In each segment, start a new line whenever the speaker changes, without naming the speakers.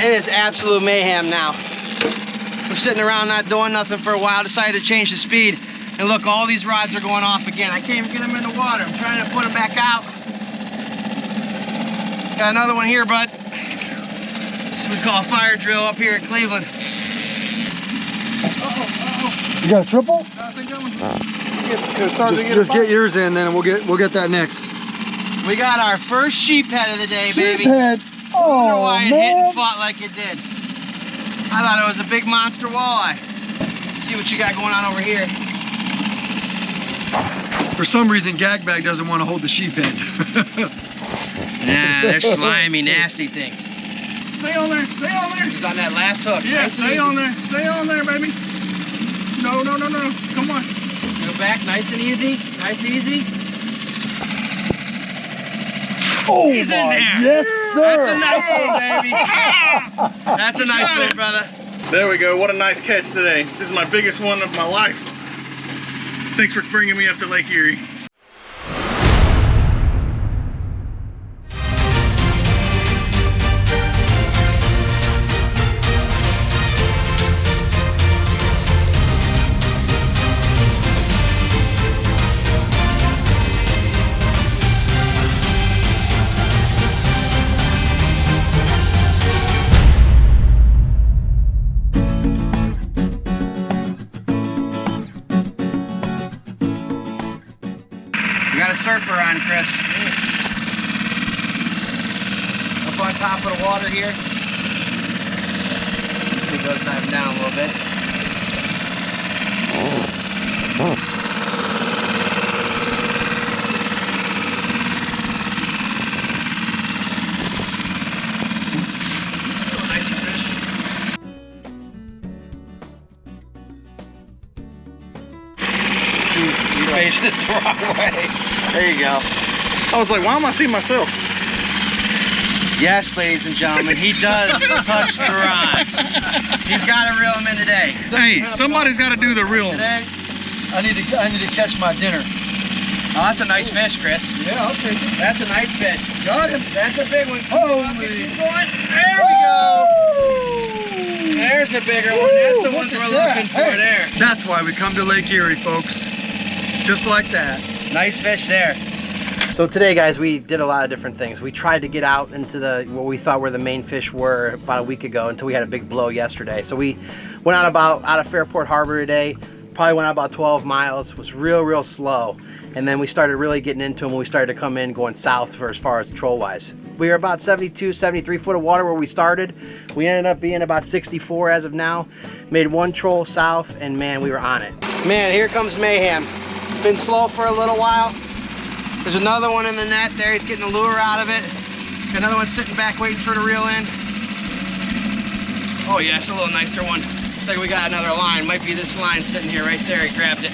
it is absolute mayhem now. We're sitting around not doing nothing for a while, decided to change the speed. And look, all these rods are going off again. I can't even get them in the water. I'm trying to put them back out. Got another one here, bud. This is what we call a fire drill up here in Cleveland.
You got a triple?
Just get yours in, then we'll get that next.
We got our first sheep head of the day, baby.
Sheep head.
I wonder
Oh,
why it
man.
hit and fought like it did. I thought it was a big monster walleye. Let's see what you got going on over here.
For some reason, Gag Bag doesn't want to hold the sheep head.
Nah, they're slimy, nasty things.
Stay on there, stay on there.
He's on that last hook.
Yeah,
Nice and
stay
easy.
on there, stay on there, baby. No, no, no, no, come on.
Go back, nice and easy, nice and easy.
Oh,
He's in
my.
there.
Yes, sir.
That's a nice one, baby. That's a nice one, brother.
There we go, what a nice catch today. This is my biggest one of my life. Thanks for bringing me up to Lake Erie.
We got a surfer on, Chris. Up on top of the water here. He goes diving down a little bit. Oh, nice fish. You faced it the wrong way. There you go.
I was like, why am I seeing myself?
Yes, ladies and gentlemen, he does touch the rods. He's got to reel them in today.
Hey, somebody's got to do the real.
Today?
I need to catch my dinner.
Oh, that's a nice fish, Chris.
Yeah, I'll take it.
That's a nice fish.
Got him.
That's a big one.
Holy.
Keep going. There we go. There's a bigger one. That's the ones we're looking for there.
That's why we come to Lake Erie, folks. Just like that.
Nice fish there. So today, guys, we did a lot of different things. We tried to get out into what we thought where the main fish were about a week ago until we had a big blow yesterday. So we went out of Fairport Harbor today. Probably went out about 12 miles. It was real slow. And then we started really getting into them when we started to come in going south for as far as troll wise. We were about 72, 73 foot of water where we started. We ended up being about 64 as of now. Made one troll south and man, we were on it. Man, here comes mayhem. Been slow for a little while. There's another one in the net there. He's getting a lure out of it. Got another one sitting back waiting for it to reel in. Oh yeah, it's a little nicer one. Looks like we got another line. Might be this line sitting here right there. He grabbed it.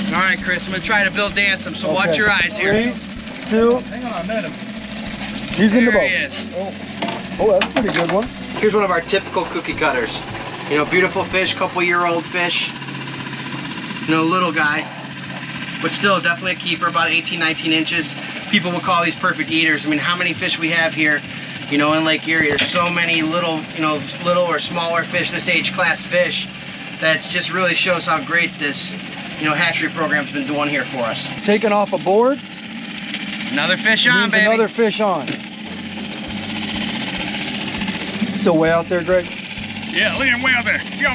All right, Chris, I'm gonna try to Bill dance him, so watch your eyes here.
3, 2.
Hang on, I met him.
He's in the
There
boat.
he is.
Oh, that's a pretty good one.
Here's one of our typical cookie cutters. You know, beautiful fish, couple-year-old fish. You know, little guy, but still definitely a keeper, about 18, 19 inches. People will call these perfect eaters. I mean, how many fish we have here, you know, in Lake Erie. There's so many little, you know, little or smaller fish, this age class fish, that just really shows how great this, you know, hatchery program's been doing here for us.
Taking off a board.
Another fish on,
Means
baby.
another fish on. Still way out there, Greg?
Yeah, look at him way out there. Yo.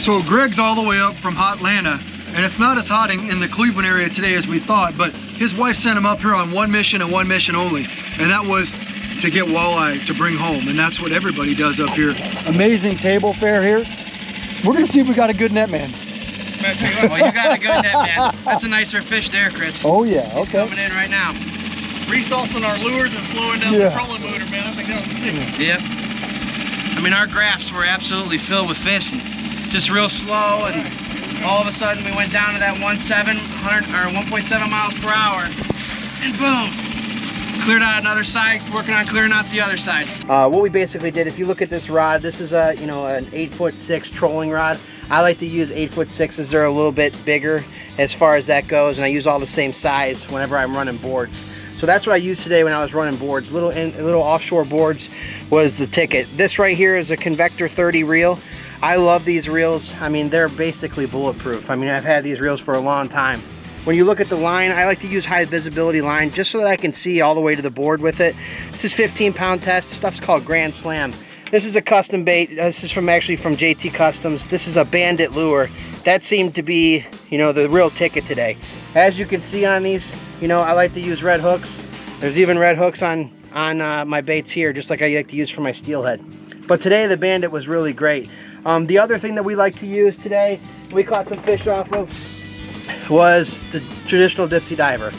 So Greg's all the way up from Hotlanta, and it's not as hot in the Cleveland area today as we thought, but his wife sent him up here on one mission and one mission only, and that was to get walleye to bring home, and that's what everybody does up here.
Amazing table fare here. We're gonna see if we got a good net man.
Man, tell you what,
Well, you got a good net, man. That's a nicer fish there, Chris.
Oh yeah,
He's
okay.
coming in right now.
resourcing our lures and slowing down
Yeah.
the trolling motor, man. I think that was the key.
Yep. I mean, our graphs were absolutely filled with fish, and just real slow, and all of a sudden we went down to that 1.7 miles per hour, and boom, cleared out another side, working on clearing out the other side. What we basically did, if you look at this rod, this is a, you know, an 8'6" trolling rod. I like to use 8'6". They're a little bit bigger as far as that goes, and I use all the same size whenever I'm running boards. So So that's what I used today when I was running boards. Little offshore boards was the ticket. This right here is a Convector 30 reel. I love these reels. I mean, they're basically bulletproof. I mean, I've had these reels for a long time. When you look at the line, I like to use high visibility line just so that I can see all the way to the board with it. This is 15-pound test. This stuff's called Grand Slam. This is a custom bait. This is actually from JT Customs. This is a Bandit lure. That seemed to be, you know, the real ticket today. As you can see on these, you know, I like to use red hooks. There's even red hooks on my baits here, just like I like to use for my steelhead. But today the Bandit was really great. The other thing that we like to use today, we caught some fish off of, was the traditional dipsy diver.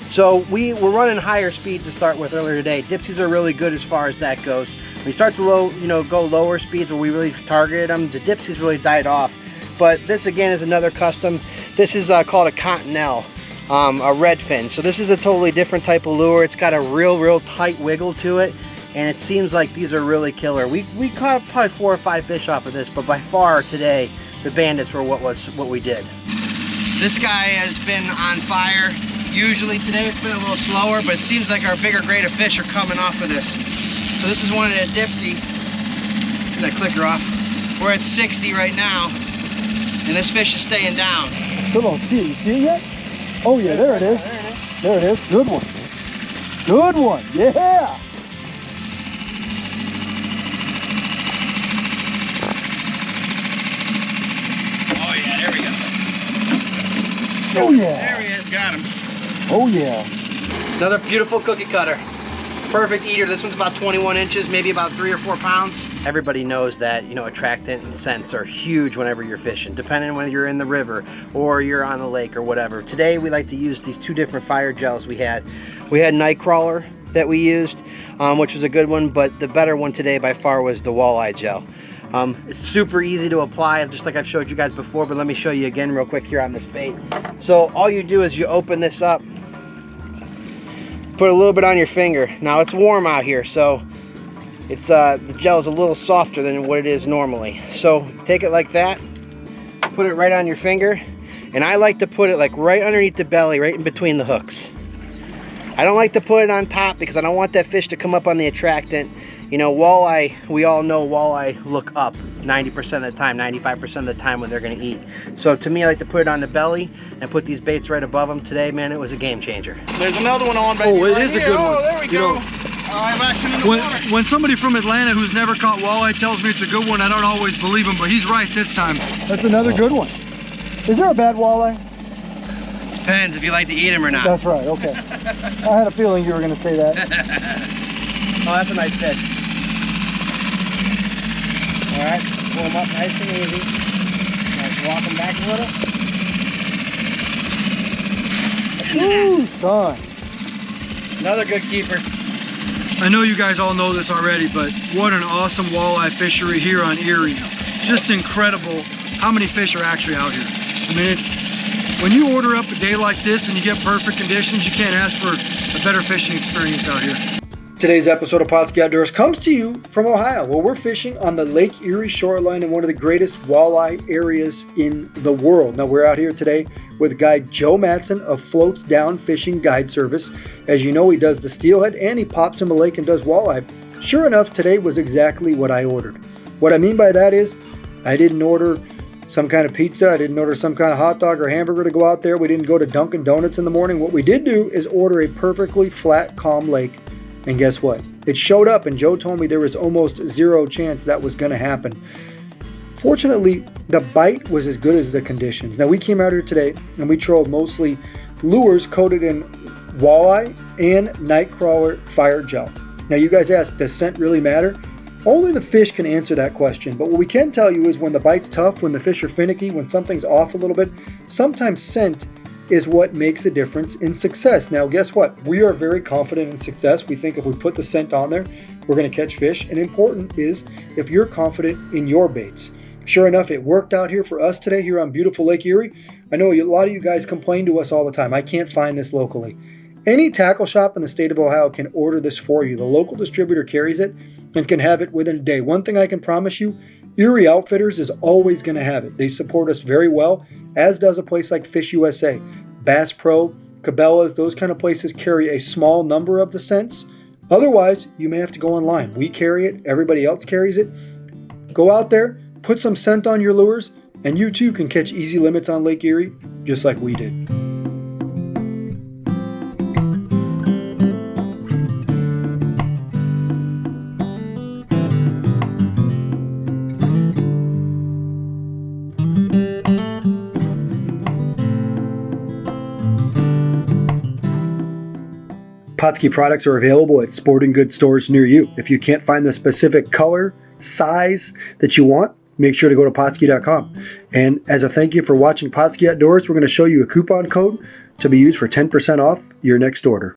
So we were running higher speeds to start with earlier today. Dipsies are really good as far as that goes. When you start to go lower speeds where we really targeted them, the dipsies really died off. But this again is another custom. This is called a Continental, a red fin. So this is a totally different type of lure. It's got a real tight wiggle to it, and it seems like these are really killer. We caught probably 4 or 5 fish off of this, but by far today the Bandits were what we did. This guy has been on fire. Usually today it's been a little slower, but it seems like our bigger grade of fish are coming off of this. So this is one of the dipsy. Get that clicker off. We're at 60 right now, and this fish is staying down.
I still don't see it. You see it yet? Oh yeah, there it is. There it is. Good one. Good one. Yeah.
Oh yeah, there we go.
Oh yeah.
There he is, got him.
Oh yeah.
Another beautiful cookie cutter. Perfect eater. This one's about 21 inches, maybe about 3 or 4 pounds. Everybody knows that, you know, attractant and scents are huge whenever you're fishing, depending on whether you're in the river or you're on the lake or whatever. Today we like to use these 2 different fire gels we had. We had Nightcrawler that we used, which was a good one, but the better one today by far was the Walleye gel. It's super easy to apply, just like I've showed you guys before, but let me show you again real quick here on this bait. So all you do is you open this up, put a little bit on your finger. Now it's warm out here, so it's the gel is a little softer than what it is normally. So take it like that, put it right on your finger, and I like to put it like right underneath the belly, right in between the hooks. I don't like to put it on top because I don't want that fish to come up on the attractant. You know, walleye, we all know walleye look up 90% of the time, 95% of the time when they're gonna eat. So to me, I like to put it on the belly and put these baits right above them. Today, man, it was a game changer.
There's another one on, baby.
Oh, it
right
is a
here.
good one.
Oh, there we
You
go.
know,
I have action in the water.
when somebody from Atlanta who's never caught walleye tells me it's a good one, I don't always believe him, but he's right this time.
That's another good one. Is there a bad walleye?
Depends if you like to eat them or not.
That's right. Okay. I had a feeling you were going to say that.
Oh, that's a nice fish. All right, pull them up nice and easy. Let's walk them back a little.
Woo, son.
Another good keeper.
I know you guys all know this already, but what an awesome walleye fishery here on Erie. Just incredible how many fish are actually out here. I mean, when you order up a day like this and you get perfect conditions, you can't ask for a better fishing experience out here.
Today's episode of Pautzke Outdoors comes to you from Ohio, where we're fishing on the Lake Erie shoreline in one of the greatest walleye areas in the world. Now, we're out here today with guide Joe Matson of Floats Down Fishing Guide Service. As you know, he does the steelhead and he pops in the lake and does walleye. Sure enough, today was exactly what I ordered. What I mean by that is I didn't order some kind of pizza. I didn't order some kind of hot dog or hamburger to go out there. We didn't go to Dunkin' Donuts in the morning. What we did do is order a perfectly flat, calm lake. And guess what? It showed up, and Joe told me there was almost zero chance that was going to happen. Fortunately, the bite was as good as the conditions. Now, we came out here today, and we trolled mostly lures coated in walleye and Nightcrawler fire gel. Now, you guys ask, does scent really matter? Only the fish can answer that question, but what we can tell you is when the bite's tough, when the fish are finicky, when something's off a little bit, sometimes scent is what makes a difference in success. Now, guess what? We are very confident in success. We think if we put the scent on there, we're going to catch fish. And important is if you're confident in your baits. Sure enough, it worked out here for us today here on beautiful Lake Erie. I know a lot of you guys complain to us all the time. I can't find this locally. Any tackle shop in the state of Ohio can order this for you. The local distributor carries it and can have it within a day. One thing I can promise you, Erie Outfitters is always going to have it. They support us very well, as does a place like Fish USA, Bass Pro, Cabela's, those kind of places carry a small number of the scents. Otherwise, you may have to go online. We carry it, everybody else carries it. Go out there, put some scent on your lures, and you too can catch easy limits on Lake Erie, just like we did. Pautzke products are available at sporting goods stores near you. If you can't find the specific color, size that you want, make sure to go to Pautzke.com. And as a thank you for watching Pautzke Outdoors, we're going to show you a coupon code to be used for 10% off your next order.